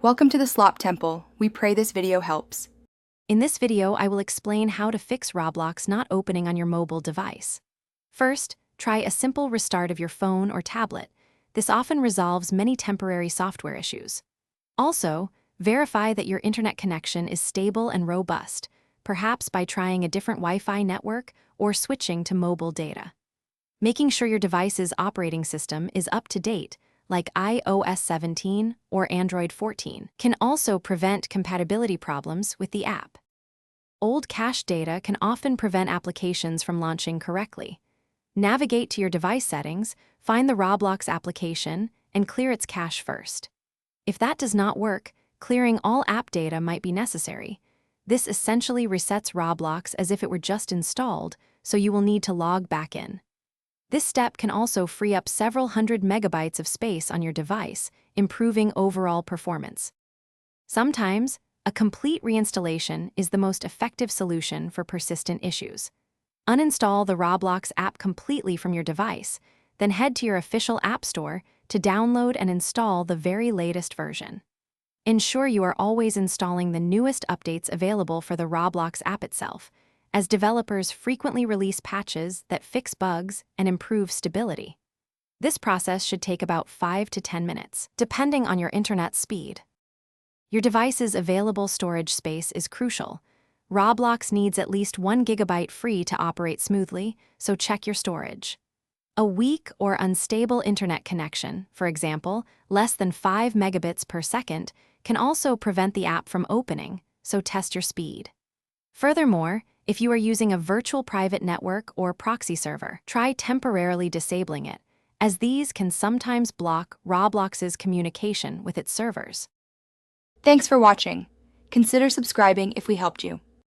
Welcome to the Slop Temple. We pray this video helps. In this video, I will explain how to fix Roblox not opening on your mobile device. First, try a simple restart of your phone or tablet. This often resolves many temporary software issues. Also, verify that your internet connection is stable and robust, perhaps by trying a different Wi-Fi network or switching to mobile data. Making sure your device's operating system is up to date, like iOS 17 or Android 14, can also prevent compatibility problems with the app. Old cache data can often prevent applications from launching correctly. Navigate to your device settings, find the Roblox application, and clear its cache first. If that does not work, clearing all app data might be necessary. This essentially resets Roblox as if it were just installed, so you will need to log back in. This step can also free up several hundred megabytes of space on your device, improving overall performance. Sometimes, a complete reinstallation is the most effective solution for persistent issues. Uninstall the Roblox app completely from your device, then head to your official app store to download and install the very latest version. Ensure you are always installing the newest updates available for the Roblox app itself, as developers frequently release patches that fix bugs and improve stability. This process should take about 5 to 10 minutes, depending on your internet speed. Your device's available storage space is crucial. Roblox needs at least 1 gigabyte free to operate smoothly, so check your storage. A weak or unstable internet connection, for example, less than 5 megabits per second, can also prevent the app from opening, so test your speed. Furthermore, if you are using a virtual private network or proxy server, try temporarily disabling it, as these can sometimes block Roblox's communication with its servers. Thanks for watching. Consider subscribing if we helped you.